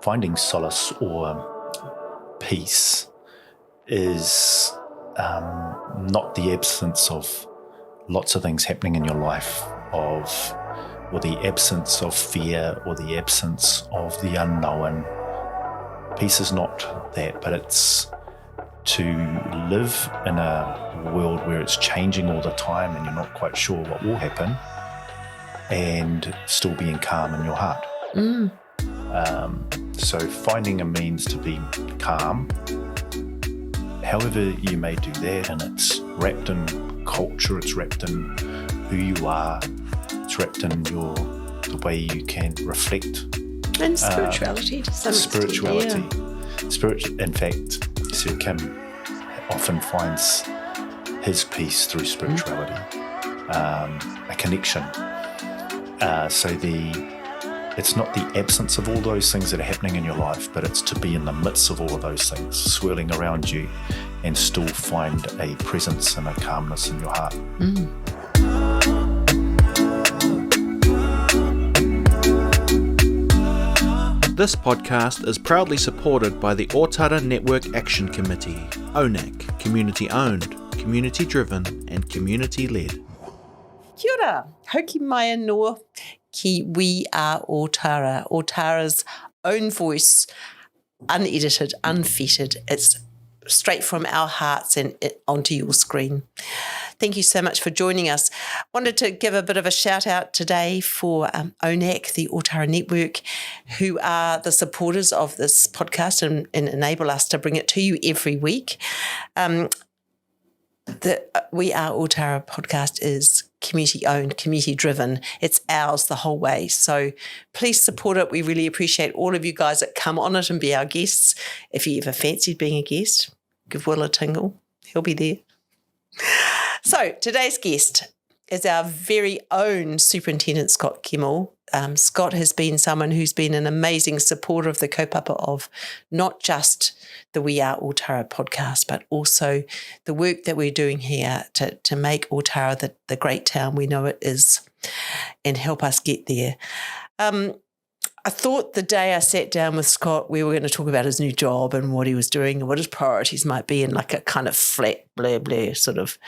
finding solace or peace is not the absence of lots of things happening in your life, or the absence of fear, or the absence of the unknown. Peace is not that, but it's to live in a world where it's changing all the time and you're not quite sure what will happen, and still being calm in your heart. So finding a means to be calm, however you may do that, and it's wrapped in culture, it's wrapped in who you are, it's wrapped in the way you can reflect. And spirituality to some extent. Spirituality. In fact, Sir Kim often finds his peace through spirituality, a connection. It's not the absence of all those things that are happening in your life, but it's to be in the midst of all of those things swirling around you and still find a presence and a calmness in your heart. This podcast is proudly supported by the Ōtara Network Action Committee, ONAC, community-owned, community-driven and community-led. Kia ora, hoki mai anō ki We Are Ōtara, Ōtara's own voice, unedited, unfettered. It's straight from our hearts and onto your screen. Thank you so much for joining us. Wanted to give a bit of a shout out today for ONAC, the Ōtara Network, who are the supporters of this podcast and enable us to bring it to you every week. The We Are Ōtara podcast is community-owned, community-driven. It's ours the whole way. So please support it. We really appreciate all of you guys that come on it and be our guests. If you ever fancied being a guest, give Will a tingle. He'll be there. So today's guest is our very own Superintendent Scott Gemmell. Scott has been someone who's been an amazing supporter of the kaupapa of not just the We Are Ōtara podcast, but also the work that we're doing here to make Ōtara the great town we know it is and help us get there. I thought the day I sat down with Scott, we were going to talk about his new job and what he was doing and what his priorities might be in like a kind of flat, blah, blah sort of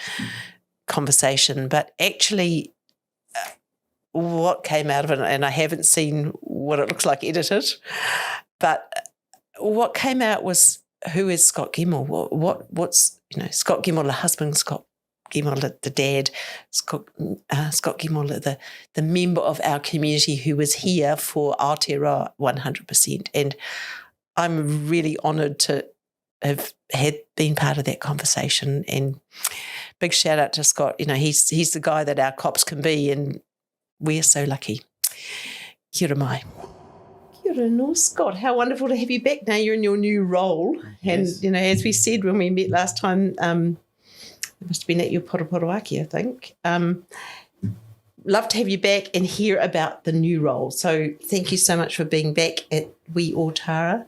conversation. But actually, what came out of it, and I haven't seen what it looks like edited, but what came out was, who is Scott Gemmell? What's Scott Gemmell, the husband, Scott Gemmell, the dad, Scott Gemmell, the member of our community who was here for Aotearoa 100%. And I'm really honoured to have been part of that conversation. And big shout out to Scott. He's the guy that our cops can be, and we're so lucky. Kia ora mai. Kia ora no, Scott. How wonderful to have you back. Now you're in your new role. Yes. And, as we said when we met last time, it must have been at your Poroporoaki, I think. Love to have you back and hear about the new role. So thank you so much for being back at We Ōtara.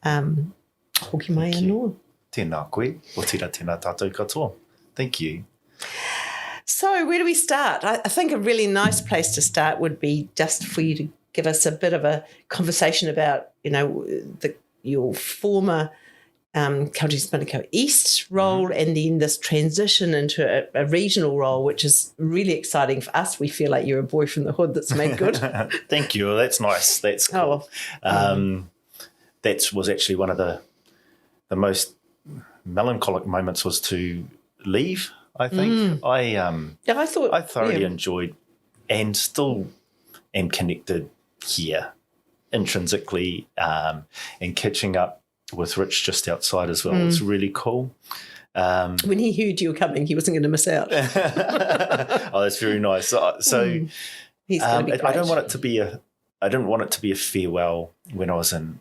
Hoki mai anō. Tēnā koe, ōtira tēnā tātou katoa. Thank you. So where do we start? I think a really nice place to start would be just for you to give us a bit of a conversation about, your former Countries Manukau East role and then this transition into a regional role, which is really exciting for us. We feel like you're a boy from the hood that's made good. Thank you. That's nice. That's cool. That was actually one of the most melancholic moments was to leave, I think. I thoroughly enjoyed and still am connected here intrinsically and catching up with Rich just outside as well. It's really cool. When he heard you were coming, he wasn't going to miss out. Oh, that's very nice. So he's going to be great. I didn't want it to be a farewell when I was in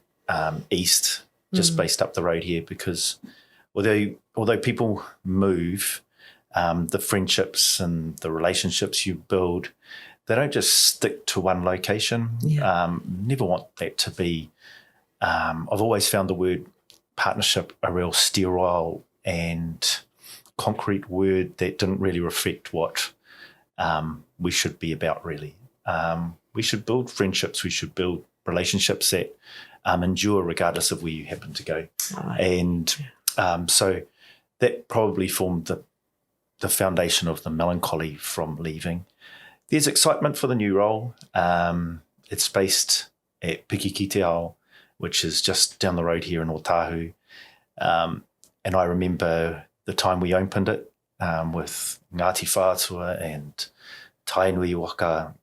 East, just based up the road here, because although people move, the friendships and the relationships you build, they don't just stick to one location. Never want that to be. I've always found the word partnership a real sterile and concrete word that didn't really reflect what we should be about, really. We should build friendships. We should build relationships that endure regardless of where you happen to go. Right. And so that probably formed the foundation of the melancholy from leaving. There's excitement for the new role. It's based at Pikikiteo, which is just down the road here in Otahu. And I remember the time we opened it with Ngāti Whātua and Tainui Waka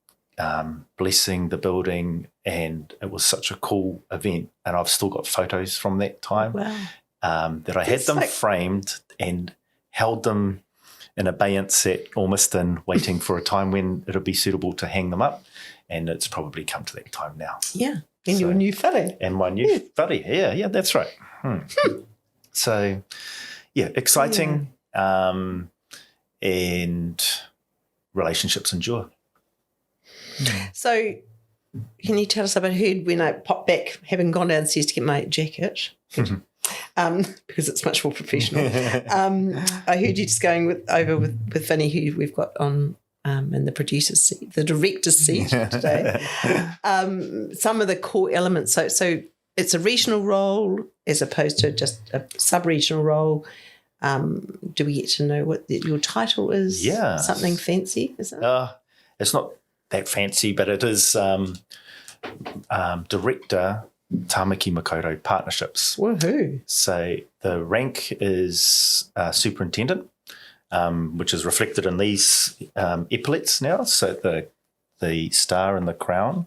blessing the building, and it was such a cool event. And I've still got photos from that time. Wow. That I had them framed and held them in abeyance at Ormiston, waiting for a time when it'll be suitable to hang them up. And it's probably come to that time now. Yeah. And your new whare. And my new whare. Yeah, that's right. So, yeah, exciting. And relationships endure. So can you tell us about Hood when I popped back, having gone downstairs to get my jacket? Because it's much more professional. I heard you just going over with Vinny, who we've got on in the producer's seat, the director's seat today. Some of the core elements. So it's a regional role as opposed to just a sub-regional role. Do we get to know what your title is? Yeah. Something fancy, is it? It's not that fancy, but it is Director Tāmaki Makaurau Partnerships. Woohoo. So the rank is Superintendent, which is reflected in these epaulets now, so the star and the crown.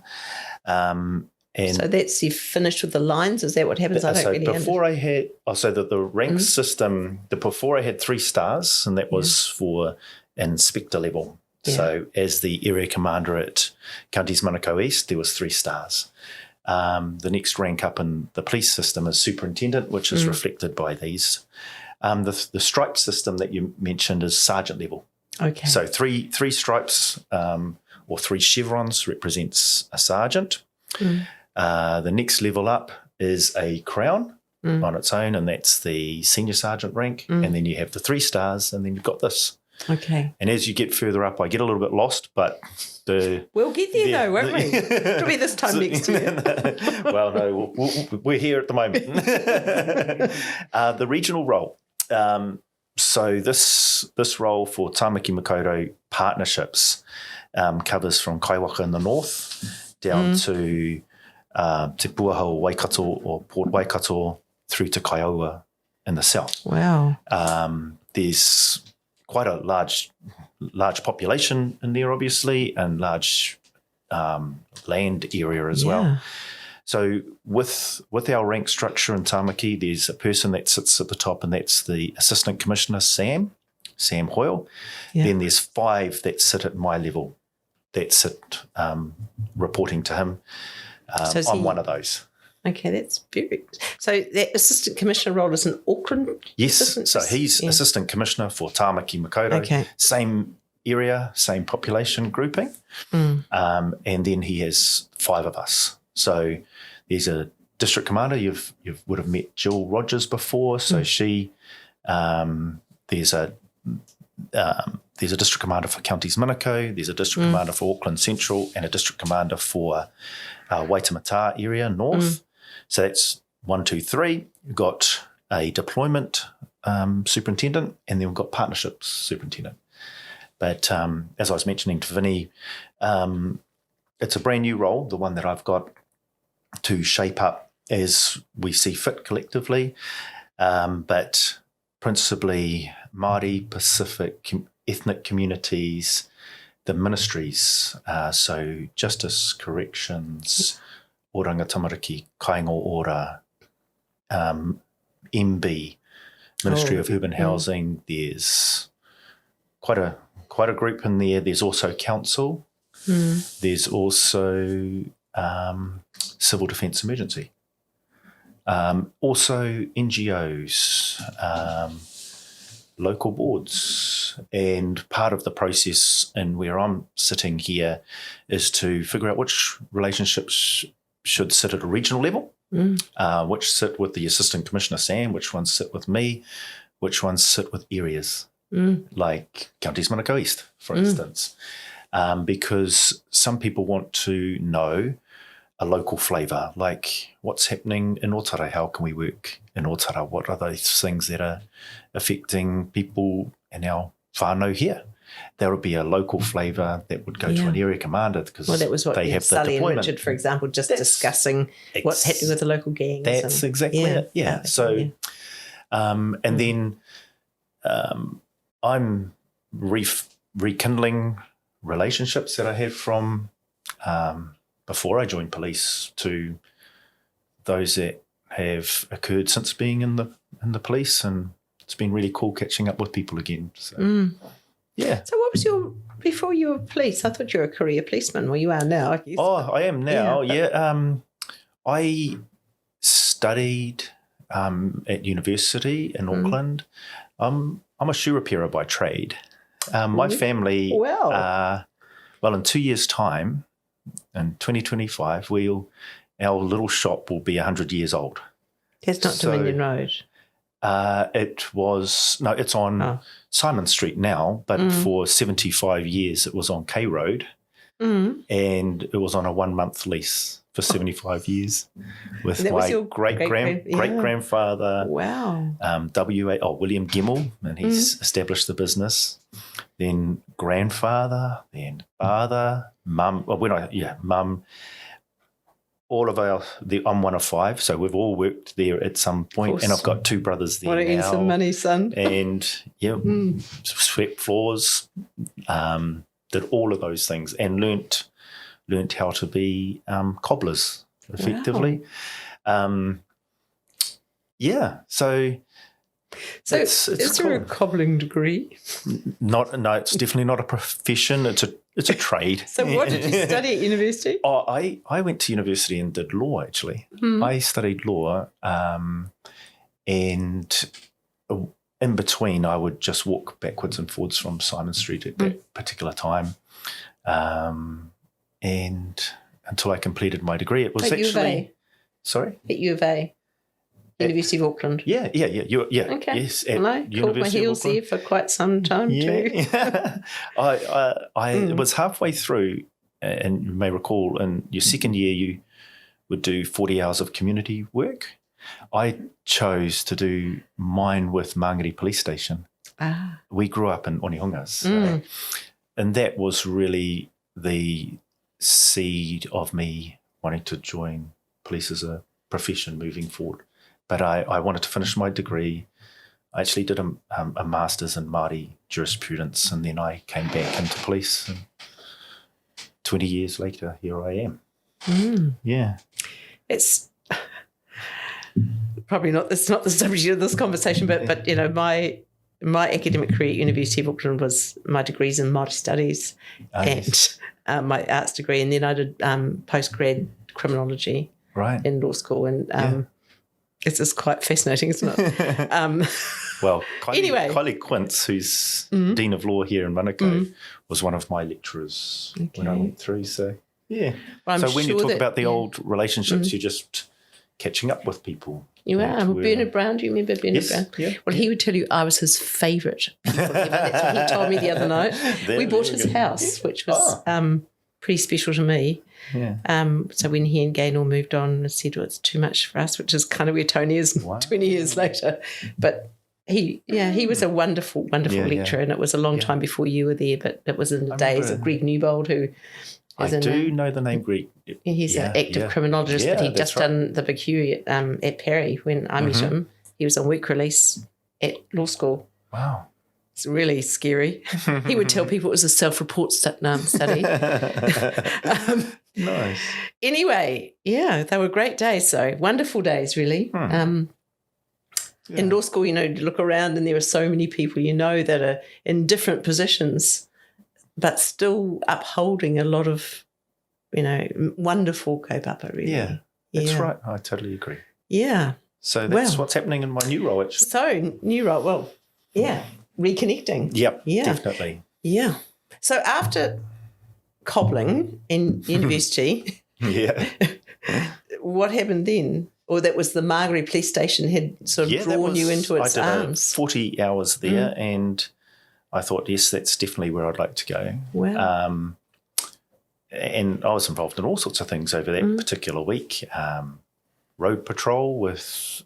And so that's you finished with the lines? Is that what happens? I don't really understand. The rank system, before I had 3 stars, and that was for inspector level. Yeah. So as the area commander at Counties Manukau East, there was 3 stars. The next rank up in the police system is superintendent, which is reflected by these. The stripe system that you mentioned is sergeant level. Okay. So three stripes or 3 chevrons represents a sergeant. The next level up is a crown on its own, and that's the senior sergeant rank. And then you have the 3 stars, and then you've got this. Okay. And as you get further up, I get a little bit lost, but we'll get there though, won't we? It'll be this time next year. Well, no, we're here at the moment. The regional role. So this role for Tāmaki Makaurau Partnerships covers from Kaiwaka in the north down to Te Puahau Waikato or Port Waikato through to Kaiaua in the south. Wow. There's quite a large population in there, obviously, and large land area as well. So with our rank structure in Tāmaki, there's a person that sits at the top, and that's the Assistant Commissioner, Sam Hoyle. Yeah. Then there's 5 that sit at my level, that sit reporting to him. I'm one of those. Okay, that's very... So that Assistant Commissioner role is in Auckland? Yes, so he's Assistant Commissioner for Tāmaki Makaurau. Okay. Same area, same population grouping. And then he has 5 of us. So there's a district commander. You would have met Jill Rogers before. So she... There's a district commander for Counties Manukau. There's a district commander for Auckland Central and a district commander for Waitemata area north. So that's 1, 2, 3. We've got a deployment superintendent, and then we've got partnerships superintendent. But as I was mentioning to Vinny, it's a brand new role, the one that I've got to shape up as we see fit collectively. But principally Māori, Pacific, ethnic communities, the ministries, so Justice, Corrections, Oranga Tamariki, Kāinga Ora, MB, Ministry of Urban Housing. There's quite a group in there. There's also council. There's also civil defence emergency. Also NGOs, local boards, and part of the process and where I'm sitting here is to figure out which relationships should sit at a regional level, which sit with the Assistant Commissioner Sam, which ones sit with me, which ones sit with areas like Counties Manukau East, for instance, because some people want to know a local flavour, like what's happening in Ōtara, how can we work in Ōtara, what are those things that are affecting people in our whānau here. There would be a local flavour that would go to an area commander because that was what they have the Sally and deployment. Richard, for example, just discussing what's happening with the local gangs. That's exactly it. Yeah. So, and then I'm rekindling relationships that I had from before I joined police to those that have occurred since being in the police, and it's been really cool catching up with people again. So, yeah. So what was before you were police? I thought you were a career policeman. Well, you are now, I guess. Oh, I am now, I studied at university in Auckland. I'm a shoe repairer by trade. My family, in 2 years' time, in 2025, our little shop will be 100 years old. It's not Dominion Road. It's on Simon Street now, but for 75 years it was on K Road, and it was on a 1-month lease for 75 years with my great grandfather. Wow. William Gemmell, and he's established the business. Then grandfather, then father, mum. Mum. All of I'm one of 5, so we've all worked there at some point, and I've got 2 brothers there now. Want to earn some money, son? And swept floors, did all of those things, and learnt how to be cobblers effectively. Wow. So it's is there a cobbling degree? No, it's definitely not a profession. It's a trade. So what did you study at university? I went to university and did law, actually. I studied law, and in between I would just walk backwards and forwards from Simon Street at that particular time, and until I completed my degree. It was at actually... U of A? Sorry? At U of A. University of Auckland. Yeah. Okay. Yes. Well, I caught my heels there for quite some time too. I was halfway through, and you may recall, in your second year you would do 40 hours of community work. I chose to do mine with Māngere Police Station. We grew up in Onehunga, and that was really the seed of me wanting to join police as a profession moving forward. But I wanted to finish my degree. I actually did a master's in Māori jurisprudence, and then I came back into police. And 20 years later, here I am. Yeah. It's probably not. It's not the subject of this conversation, but you know, my academic career at University of Auckland was my degrees in Māori studies and my arts degree, and then I did postgrad criminology in law school, and it's just quite fascinating, isn't it? Well, Kylie Quince, who's Dean of Law here in Manukau, was one of my lecturers when I went through. So, yeah. Well, so when you talk about the old relationships, you're just catching up with people. You are. Well, Bernard Brown, do you remember Bernard Brown? Yeah. Well, he would tell you I was his favourite people ever. That's what he told me the other night. We bought his house, which was pretty special to me. Yeah. So when he and Gaynor moved on, I said, well, it's too much for us, which is kind of where Tony is 20 years later. But he was a wonderful lecturer, and it was a long time before you were there, but it was in the days of Greg Newbold, who I do know the name Greg. He's an active criminologist, but he'd just done the big Huey at Perry when I met him. He was on work release at law school. Wow. It's really scary. He would tell people it was a self-report study. Nice. Anyway, they were great days. So wonderful days, really. In law school, you look around and there are so many people that are in different positions, but still upholding a lot of, wonderful kaupapa, really. Yeah, that's right. I totally agree. Yeah. So that's what's happening in my new role, actually. So, new role, reconnecting. Yep, definitely. Yeah. So after cobbling in university, what happened then? Or that was the Māngere Police Station had sort of drawn you into its arms? 40 hours there, and I thought, yes, that's definitely where I'd like to go. Wow. and I was involved in all sorts of things over that particular week. Road patrol with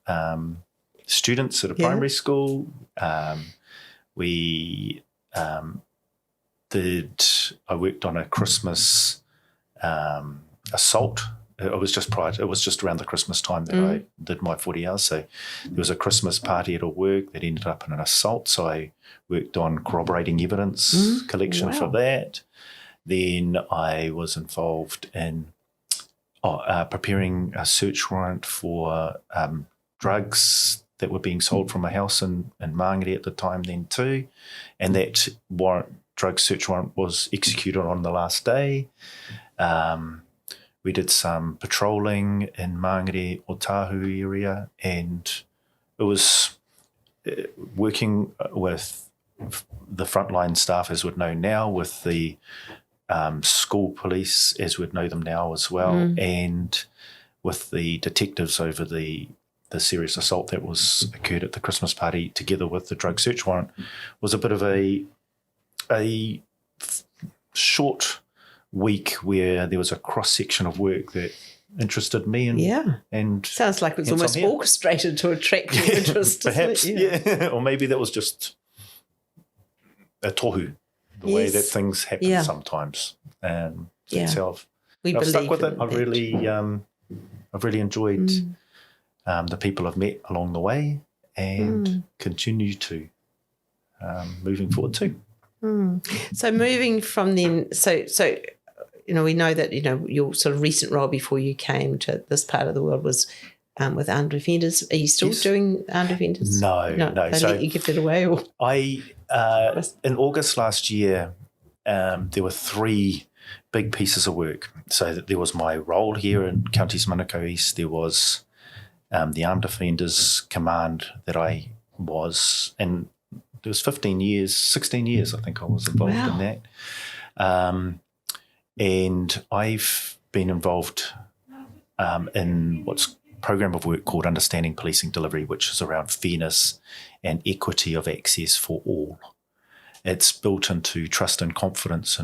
students at a primary school. I worked on a Christmas assault. It was just around the Christmas time that I did my 40 hours. So there was a Christmas party at a work that ended up in an assault. So I worked on corroborating evidence collection for that. Then I was involved in preparing a search warrant for drugs that were being sold from a house in Māngere at the time then too. And that drug search warrant was executed on the last day. We did some patrolling in Māngere Ōtara area, and it was working with the frontline staff, as we'd know now, with the school police, as we'd know them now as well, and with the detectives over the serious assault that was occurred at the Christmas party, together with the drug search warrant, was a bit of a short week where there was a cross-section of work that interested me. And sounds like it was almost orchestrated to attract your interest. Perhaps, or maybe that was just a tohu, the way that things happen sometimes. So I've stuck with it. I've really enjoyed the people I've met along the way, and continue to moving forward too. So moving from then, so we know that your sort of recent role before you came to this part of the world was with armed offenders. Are you still doing armed offenders? No. They let you give it away? Or? In August last year, there were 3 big pieces of work. So that there was my role here in Counties Manukau East. There was the Armed Offenders Command that I was, and there was 16 years I think I was involved in that. And I've been involved in what's a program of work called Understanding Policing Delivery, which is around fairness and equity of access for all. It's built into trust and confidence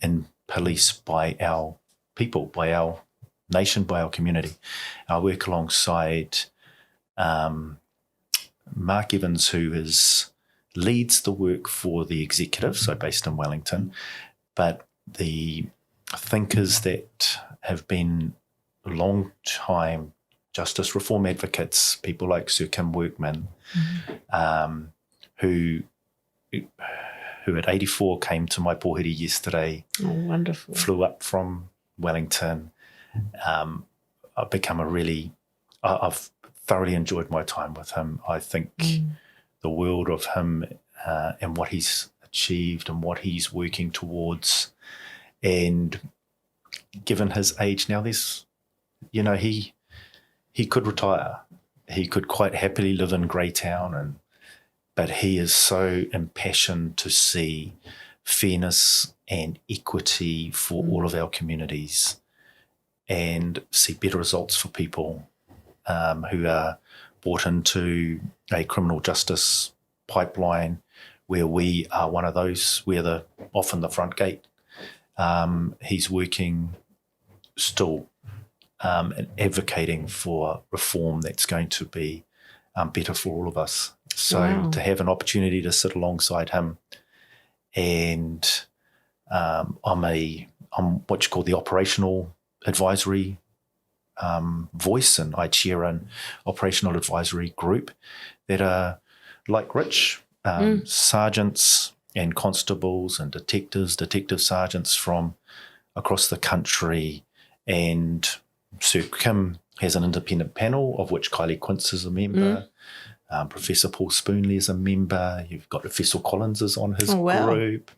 in police by our people, by our nation, by our community. I work alongside Mark Evans, who leads the work for the executive, so based in Wellington, but the thinkers that have been a long time justice reform advocates, people like Sir Kim Workman, who at 84 came to my pōhiri yesterday. Oh, wonderful. Flew up from Wellington. I've become I've thoroughly enjoyed my time with him. I think the world of him and what he's achieved and what he's working towards. And given his age now, he could retire. He could quite happily live in Greytown, but he is so impassioned to see fairness and equity for all of our communities and see better results for people who are brought into a criminal justice pipeline where we are one of those. We're often the front gate. He's working still and advocating for reform that's going to be better for all of us. So to have an opportunity to sit alongside him, and I'm what you call the operational advisory voice, and I chair an operational advisory group that are like Rich, sergeants and constables and detective sergeants from across the country. And Sir Kim has an independent panel of which Kylie Quince is a member. Professor Paul Spoonley is a member. You've got Professor Collins is on his group.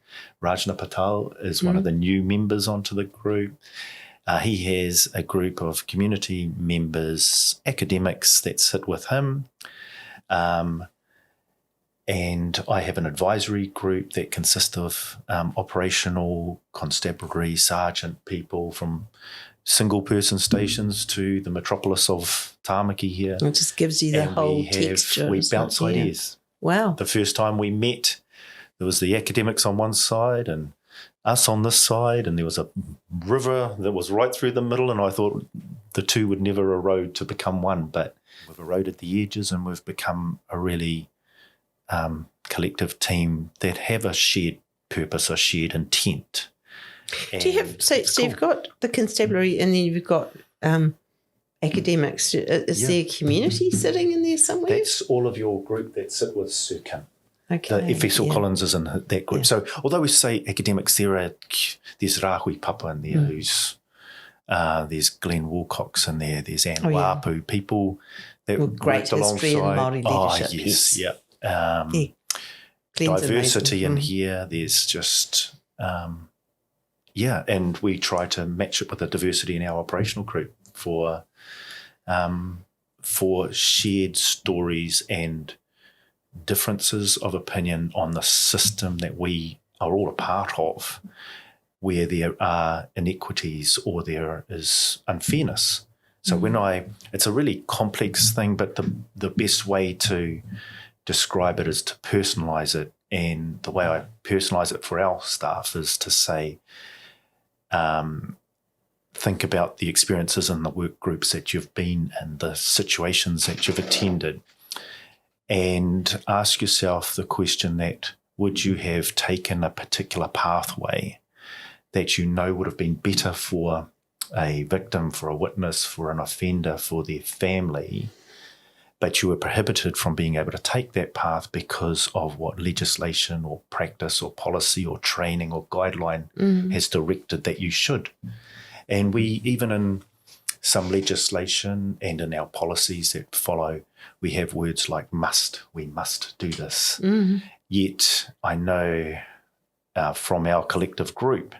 Rajna Patel is one of the new members onto the group. He has a group of community members, academics that sit with him. And I have an advisory group that consists of operational, constabulary, sergeant people from single-person stations to the metropolis of Tāmaki here. It just gives you the whole texture. We bounce ideas. Wow. The first time we met, there was the academics on one side and us on this side, and there was a river that was right through the middle, and I thought the two would never erode to become one, but we've eroded the edges and we've become a really collective team that have a shared purpose, a shared intent. Do you have, so you've got the constabulary and then you've got academics. Is there a community sitting in there somewhere? That's all of your group that sit with Sir Kim. Okay. The FSL Collins is in that group. Yeah. So although we say academics, there's Rahui Papa in there who's, there's Glenn Wilcox in there, there's Anne Wapu, people that great history in Māori leadership. Yes, yeah. Diversity in here, there's just, and we try to match it with the diversity in our operational group for shared stories and differences of opinion on the system that we are all a part of, where there are inequities or there is unfairness. So it's a really complex thing, but the best way to describe it is to personalise it. And the way I personalise it for our staff is to say, think about the experiences in the work groups that you've been in, the situations that you've attended, and ask yourself the question that, would you have taken a particular pathway that you know would have been better for a victim, for a witness, for an offender, for their family, but you were prohibited from being able to take that path because of what legislation or practice or policy or training or guideline has directed that you should. And we, even in some legislation and in our policies that follow, we have words like must, we must do this. Yet I know from our collective group,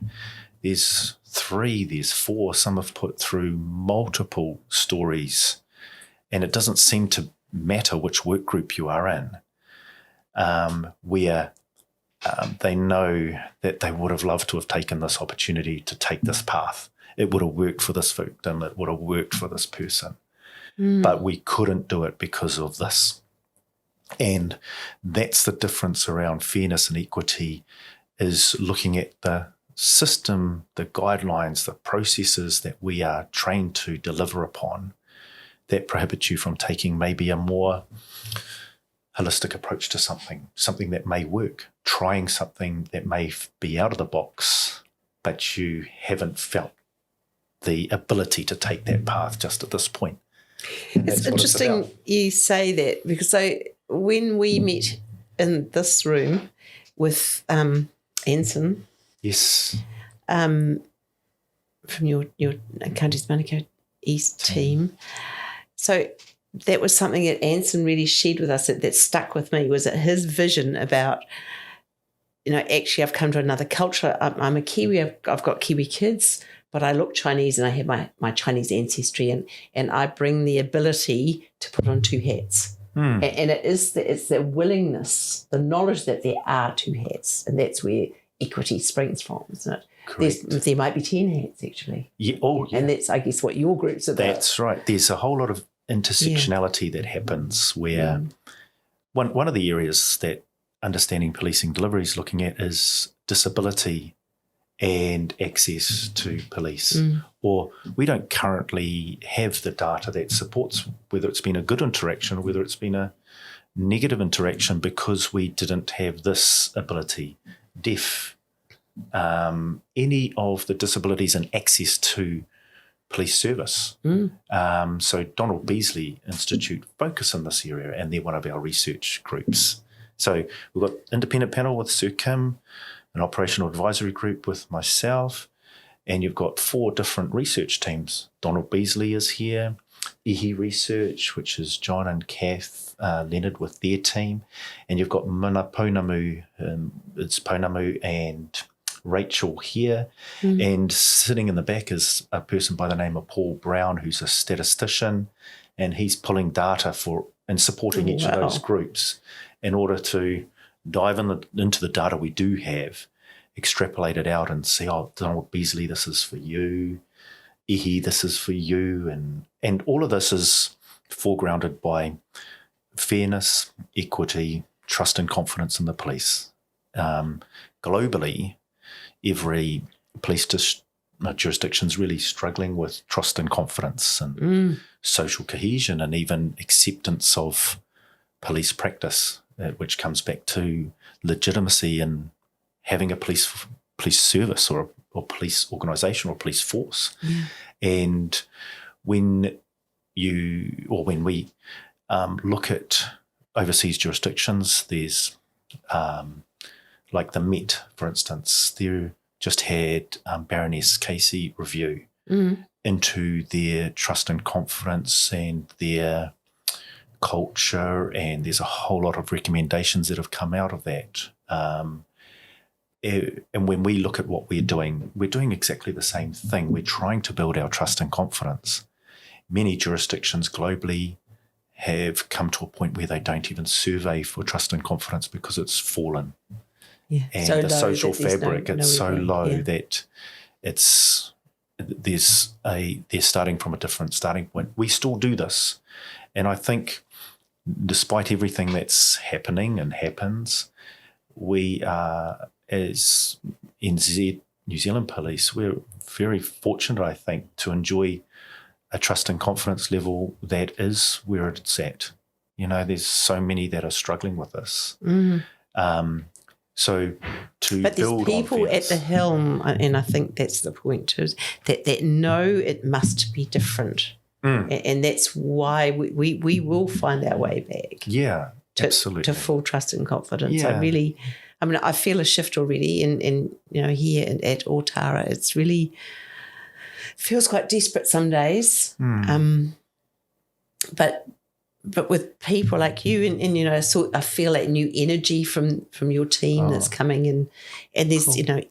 there's 3, there's 4, some have put through multiple stories, and it doesn't seem to matter which work group you are in, where they know that they would have loved to have taken this opportunity to take this path. It would have worked for this victim, it would have worked for this person, but we couldn't do it because of this. And that's the difference around fairness and equity, is looking at the system, the guidelines, the processes that we are trained to deliver upon that prohibit you from taking maybe a more holistic approach to something that may work, trying something that may be out of the box, but you haven't felt the ability to take that path just at this point. It's interesting you say that, because when we met in this room with Anson, yes, from your Country's Manukau East team, so that was something that Anson really shared with us that stuck with me, was that his vision about, actually I've come to another culture. I'm a Kiwi, I've got Kiwi kids, but I look Chinese and I have my Chinese ancestry, and I bring the ability to put on 2 hats. And it's the willingness, the knowledge that there are 2 hats, and that's where equity springs from, isn't it? There might be 10 hats actually. Yeah. And that's, I guess, what your group's about. That's right. There's a whole lot of intersectionality that happens where one of the areas that Understanding Policing Delivery is looking at is disability and access to police. Or we don't currently have the data that supports whether it's been a good interaction or whether it's been a negative interaction, because we didn't have this ability. Deaf, any of the disabilities and access to police service. So Donald Beasley Institute focus in this area, and they're one of our research groups. So we've got independent panel with Sir Kim, an operational advisory group with myself, and you've got 4 different research teams. Donald Beasley is here, Ihi Research, which is John and Kath Leonard with their team, and you've got Mana Pounamu, it's Pounamu and Rachel here, and sitting in the back is a person by the name of Paul Brown, who's a statistician, and he's pulling data and supporting each of those groups in order to dive into the data we do have, extrapolate it out and see, Donald Beasley, this is for you, Ihi, this is for you, and all of this is foregrounded by fairness, equity, trust and confidence in the police. Globally, every police jurisdiction's really struggling with trust and confidence and social cohesion and even acceptance of police practice, which comes back to legitimacy and having a police service or police organisation or police force. And when we look at overseas jurisdictions, there's like the Met, for instance, they just had Baroness Casey review into their trust and confidence and their culture, and there's a whole lot of recommendations that have come out of that. And when we look at what we're doing exactly the same thing. We're trying to build our trust and confidence. Many jurisdictions globally have come to a point where they don't even survey for trust and confidence because it's fallen. Yeah. And so the social fabric, it's so low that they're starting from a different starting point. We still do this. And I think despite everything that's happening and happens, we are, as NZ, New Zealand Police, we're very fortunate, I think, to enjoy a trust and confidence level that is where it's at. There's so many that are struggling with this. So to but build there's people on at the helm, and I think that's the point too, that know it must be different. And that's why we will find our way back. Yeah, absolutely. To full trust and confidence. Yeah. I feel a shift already in here at Ōtara. It's really feels quite desperate some days. But with people like you and I feel that new energy from your team that's coming in, and there's cool.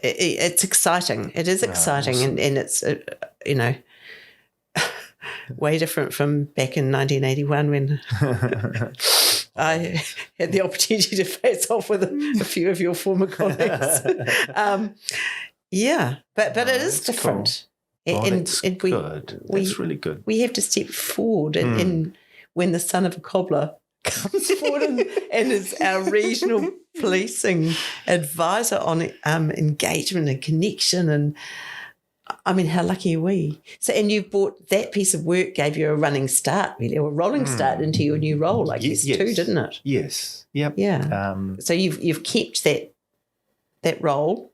It's exciting. It is exciting, awesome. and it's way different from back in 1981 when I had the opportunity to face off with a few of your former colleagues. But it is different. Cool. And good. That's really good. We have to step forward, and when the son of a cobbler comes forward and is our regional policing advisor on engagement and connection, and how lucky are we? So, and you brought that piece of work, gave you a running start, really, or a rolling start into your new role, I guess, too, didn't it? Yes. Yep. Yeah. So you've kept that role.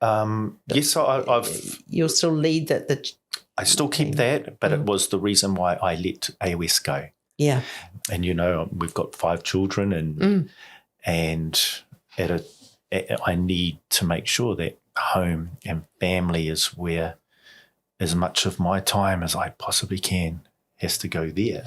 Yes, I've. You'll still lead that. I still keep that, but it was the reason why I let AOS go. Yeah. And we've got 5 children, and I need to make sure that home and family is where as much of my time as I possibly can has to go there,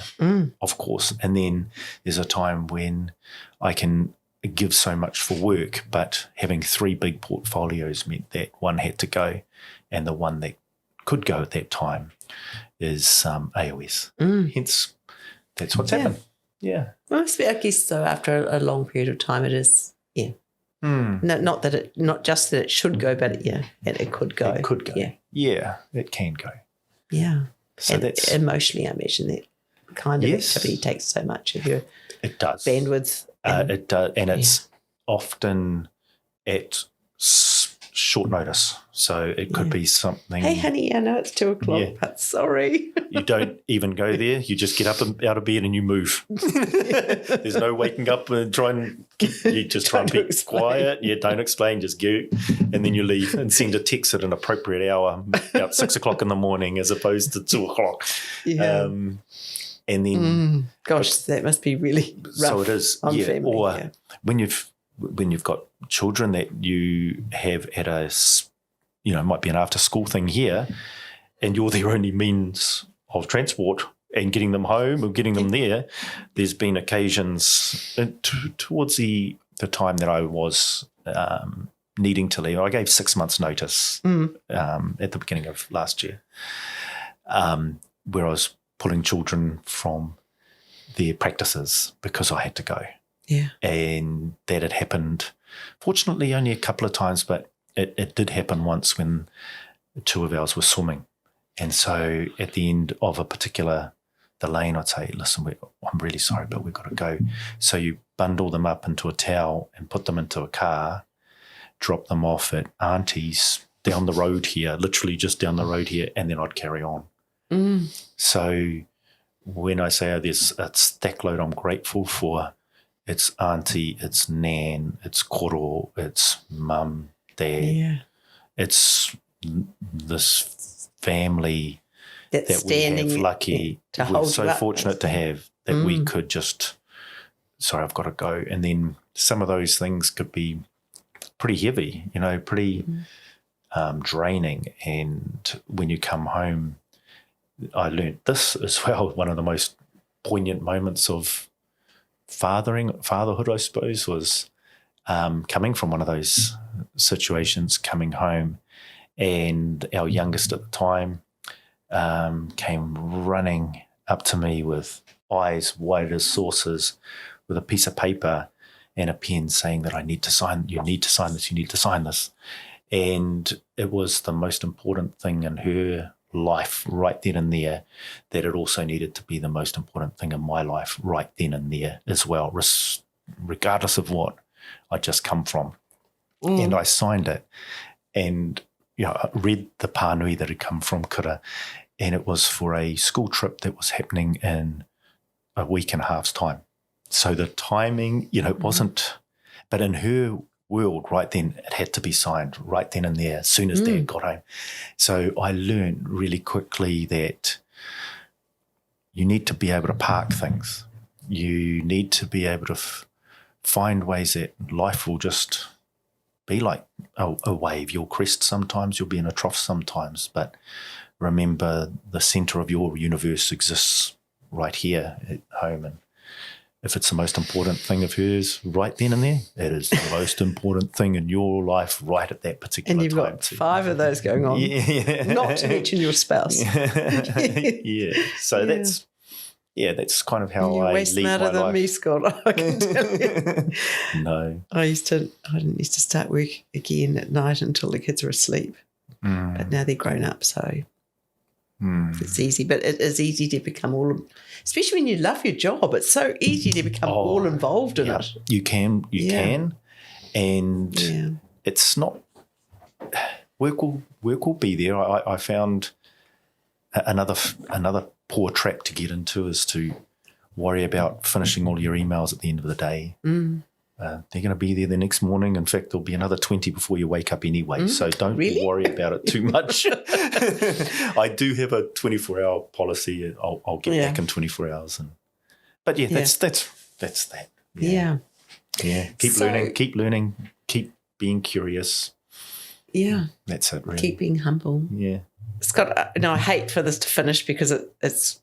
of course. And then there's a time when I can give so much for work, but having 3 big portfolios meant that one had to go, and the one that could go at that time is AOS. Hence, that's what's happened. Yeah. Well, I guess so. After a long period of time, it is. Yeah. Not just that it should go, but it could go. It could go. Yeah, it can go. Yeah. So and that's emotionally, I imagine that kind of activity takes so much of your bandwidth. It does, and it's often at short notice. So it could be something. Hey, honey, I know it's 2:00, but sorry. You don't even go there. You just get up and out of bed and you move. There's no waking up and try and be quiet. Yeah, don't explain. Just go, and then you leave and send a text at an appropriate hour, about 6:00 in the morning, as opposed to 2:00. Yeah. And then, gosh, that must be really rough. So it is. On family, or when you've got children that you have at it might be an after school thing here, and you're their only means of transport and getting them home or getting them there. There's been occasions towards the time that I was needing to leave. I gave 6 months notice at the beginning of last year, where I was pulling children from their practices because I had to go. Yeah. And that had happened, fortunately, only a couple of times, but it did happen once when 2 of ours were swimming. And so at the end of the lane, I'd say, listen, I'm really sorry, but we've got to go. So you bundle them up into a towel and put them into a car, drop them off at auntie's down the road here, literally just down the road here, and then I'd carry on. So when I say there's a stack load I'm grateful for, it's auntie, it's nan, it's koro, it's mum, dad. Yeah. It's this family That's that we have lucky. to We're hold so you up, fortunate to have that we could just, sorry, I've got to go. And then some of those things could be pretty heavy, pretty draining. And when you come home, I learnt this as well. One of the most poignant moments of fatherhood, I suppose, was coming from one of those situations, coming home, and our youngest at the time came running up to me with eyes wide as saucers, with a piece of paper and a pen, saying that you need to sign this. And it was the most important thing in her life right then and there, that it also needed to be the most important thing in my life right then and there as well, regardless of what I just come from. And I signed it, and I read the pānui that had come from Kura, and it was for a school trip that was happening in a week and a half's time. So the timing, it wasn't, but in her world right then, it had to be signed right then and there as soon as Dad got home. So I learned really quickly that you need to be able to park things. You need to be able to find ways that life will just be like a wave. You'll crest sometimes, you'll be in a trough sometimes, but remember the centre of your universe exists right here at home. And if it's the most important thing of hers right then and there, it is the most important thing in your life right at that particular time. And you've got 5 of those going on. Yeah. Not to mention your spouse. Yeah. So that's kind of how You're I way lead smarter my than life. me, Scott. I can tell you. No. I didn't used to start work again at night until the kids were asleep. But now they're grown up, so it's easy. But it is easy to become especially when you love your job. It's so easy to become all involved in it. You can. And it's not, work will be there. I found another poor trap to get into is to worry about finishing all your emails at the end of the day. They're going to be there the next morning. In fact, there'll be another 20 before you wake up anyway. So don't worry about it too much. I do have a 24-hour policy. I'll get back in 24 hours. But that's that. Yeah. Keep learning, keep being curious. Yeah. That's it, really. Keep being humble. Yeah. Scott, I hate for this to finish because it's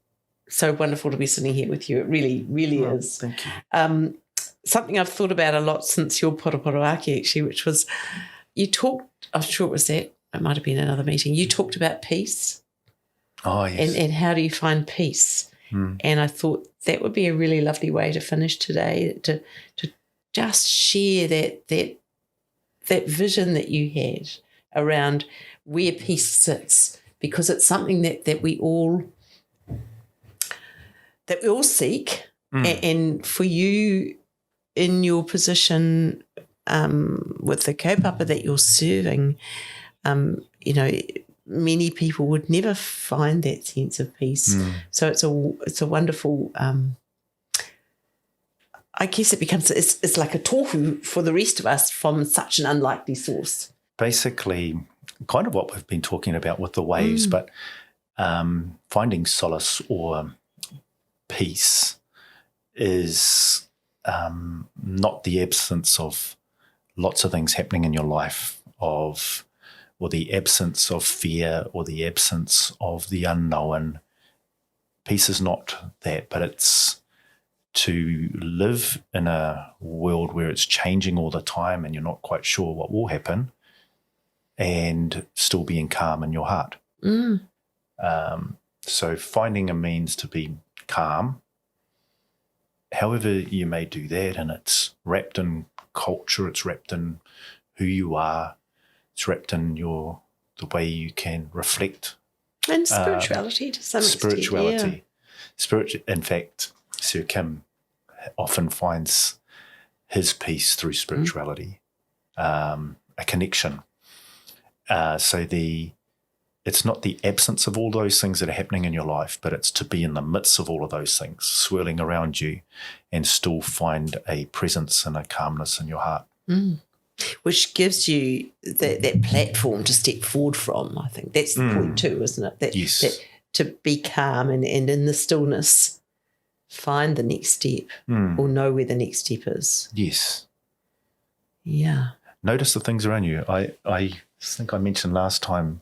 so wonderful to be sitting here with you. It really, really is. Thank you. Something I've thought about a lot since your Poroporoaki, actually, which was you talked, I'm sure it was it might have been another meeting, you talked about peace. Oh, yes. And how do you find peace? And I thought that would be a really lovely way to finish today, to just share that vision that you had around where peace sits, because it's something that we all seek. And for you in your position with the kaupapa that you're serving, many people would never find that sense of peace. So it's a wonderful, I guess it's like a tohu for the rest of us from such an unlikely source. Basically, kind of what we've been talking about with the waves, but finding solace or peace is not the absence of lots of things happening in your life, or the absence of fear, or the absence of the unknown. Peace is not that, but it's to live in a world where it's changing all the time and you're not quite sure what will happen, and still being calm in your heart. So finding a means to be calm, however you may do that, and it's wrapped in culture, it's wrapped in who you are, it's wrapped in the way you can reflect. And spirituality to some extent. In fact, Sir Kim often finds his peace through spirituality. a connection. So it's not the absence of all those things that are happening in your life, but it's to be in the midst of all of those things swirling around you and still find a presence and a calmness in your heart. Which gives you that platform to step forward from. I think that's the point too, isn't it? Yes. That to be calm and in the stillness, find the next step or know where the next step is. Yes. Yeah. Notice the things around you. I think I mentioned last time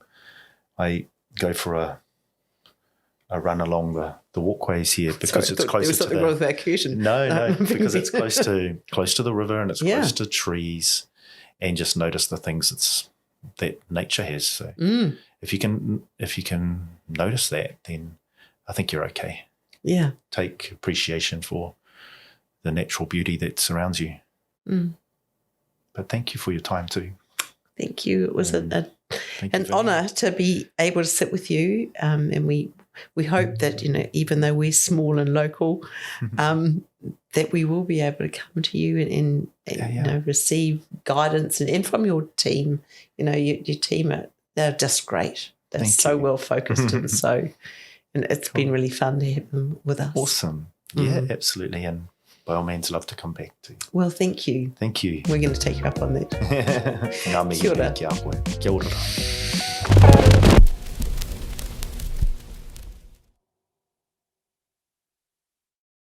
I go for a run along the walkways here because it's closer to there was something wrong with that curtain. No, because it's close to the river and it's close to trees, and just notice the things that nature has. So if you can notice that, then I think you're okay. Yeah. Take appreciation for the natural beauty that surrounds you. But thank you for your time too. Thank you. It was an honour to be able to sit with you, and we hope that, even though we're small and local, that we will be able to come to you and receive guidance and from your team. Your team they're just great. They're so well focused and it's been really fun to have them with us. Awesome. Yeah, absolutely. And by all means, love to come back too. Well, thank you. Thank you. We're going to take you up on that. Ngā mihi Kia ora. ki a koe. Kia ora.